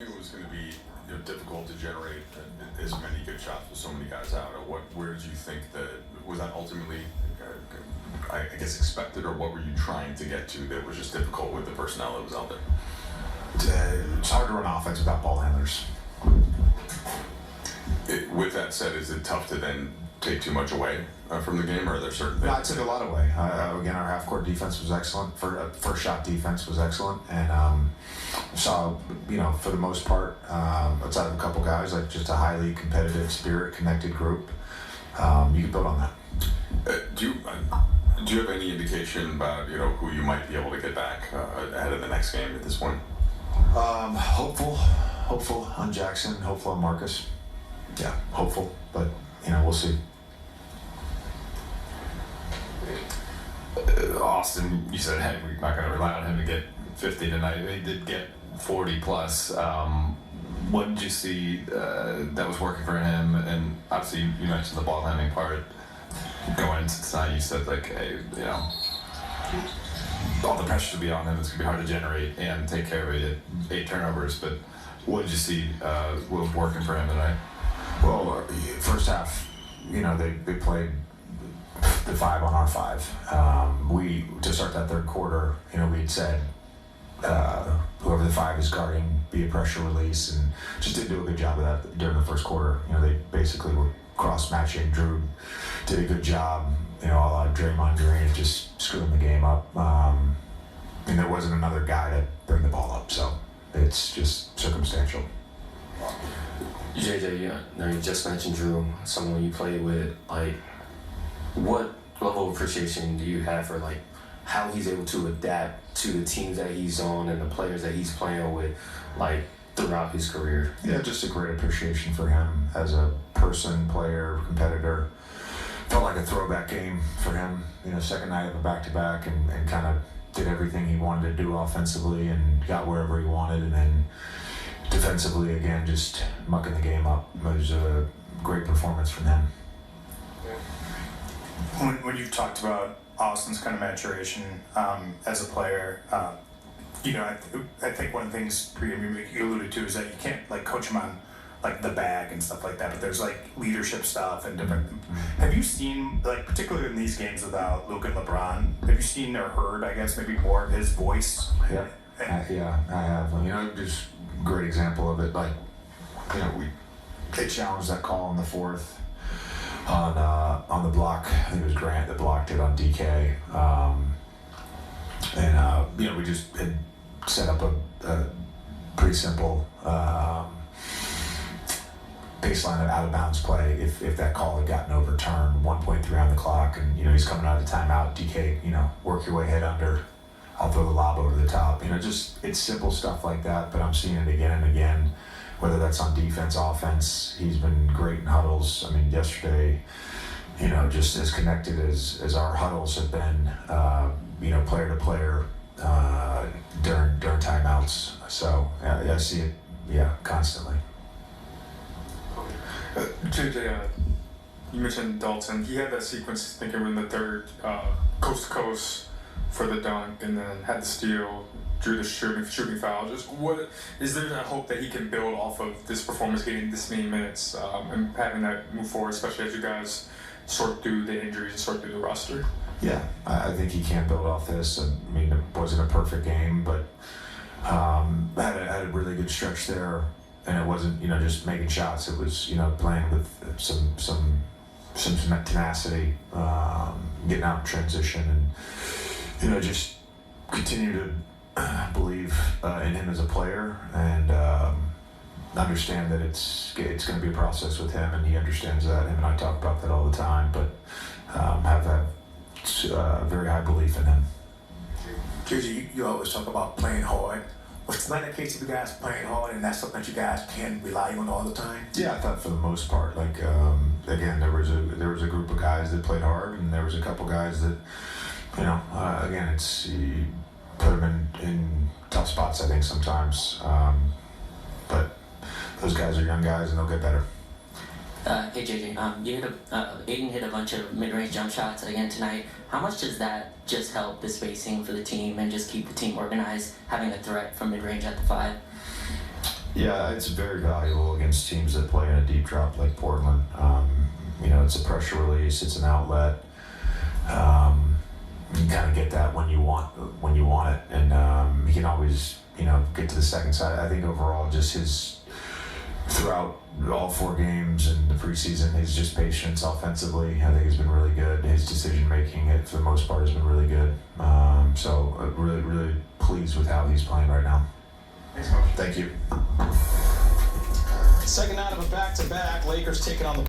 It was going to be difficult to generate as many good shots with so many guys out. Where did you think that was that ultimately, I guess, expected, or what were you trying to get to that was just difficult with the personnel that was out there? It's hard to run offense without ball handlers. With that said, is it tough to then take too much away from the game, or are there certain things? No, I took a lot away. Again, our half-court defense was excellent. First shot defense was excellent, and saw, for the most part, outside of a couple guys, like just a highly competitive, spirit-connected group. You can build on that. Do you have any indication about who you might be able to get back ahead of the next game at this point? Hopeful on Jackson. Hopeful on Marcus. Yeah, hopeful, but we'll see. Austin, you said, hey, we're not going to rely on him to get 50 tonight. He did get 40 plus. What did you see that was working for him? And obviously, you mentioned the ball handling part. Going into tonight, you said, hey, all the pressure should be on him. It's going to be hard to generate and take care of it. 8 turnovers. But what did you see was working for him tonight? Well, first half, they played the 5 on our 5. We, to start that third quarter, we had said, whoever the 5 is guarding, be a pressure release, and just didn't do a good job of that during the first quarter. They basically were cross-matching. Drew did a good job, a la Draymond Green, and just screwing the game up. And there wasn't another guy to bring the ball up, so it's just circumstantial. JJ, you just mentioned Drew, someone you played with. What level of appreciation do you have for how he's able to adapt to the teams that he's on and the players that he's playing with, throughout his career? Yeah, just a great appreciation for him as a person, player, competitor. Felt like a throwback game for him. Second night of a back-to-back, and kind of did everything he wanted to do offensively and got wherever he wanted, and then defensively, again, just mucking the game up. It was a great performance from him. When you've talked about Austin's kind of maturation as a player, I think one of the things you alluded to is that you can't coach him on the bag and stuff like that, but there's leadership stuff and different. Have you seen particularly in these games without Luke and LeBron? Have you seen or heard, I guess, maybe more of his voice? Yeah, I have. Just great example of it. They challenged that call in the fourth. On the block, I think it was Grant that blocked it on DK, and we just had set up a pretty simple baseline of out of bounds play. If that call had gotten overturned, 1.3 on the clock, and he's coming out of the timeout, DK, work your way head under. I'll throw the lob over the top. Just it's simple stuff like that. But I'm seeing it again and again. Whether that's on defense, offense, he's been great in huddles. I mean, yesterday, just as connected as our huddles have been, player to player during timeouts. So I see it, constantly. JJ, you mentioned Dalton. He had that sequence, I think it was in the third, coast to coast for the dunk, and then had the steal. Drew the shooting foul. Just what is there a hope that he can build off of this performance, getting this many minutes, and having that move forward, especially as you guys sort through the injuries and sort through the roster? Yeah, I think he can build off this. I mean, it wasn't a perfect game, but had a really good stretch there, and it wasn't just making shots. It was playing with some tenacity, getting out in transition, and just continue to believe in him as a player, and understand that it's going to be a process with him, and he understands that. Him and I talk about that all the time, but have that very high belief in him. JJ, you always talk about playing hard. Was tonight the case of you guys playing hard, and that's something that you guys can rely on all the time? Yeah, I thought for the most part. Again, there was a group of guys that played hard, and there was a couple guys that, again, it's you put them in tough spots, I think, sometimes. But those guys are young guys, and they'll get better. Hey JJ, Aiden hit a bunch of mid-range jump shots again tonight. How much does that just help the spacing for the team and just keep the team organized, having a threat from mid-range at the 5? Yeah, it's very valuable against teams that play in a deep drop like Portland. You know, it's a pressure release, it's an outlet. You kind of get that when you want it, and he can always, you know, get to the second side. I think overall, just his throughout all 4 games in the preseason, his just patience offensively, I think has been really good. His decision making, for the most part, has been really good. So really, really pleased with how he's playing right now. Thanks, Coach. Thank you. Second night of a back-to-back, Lakers taking on the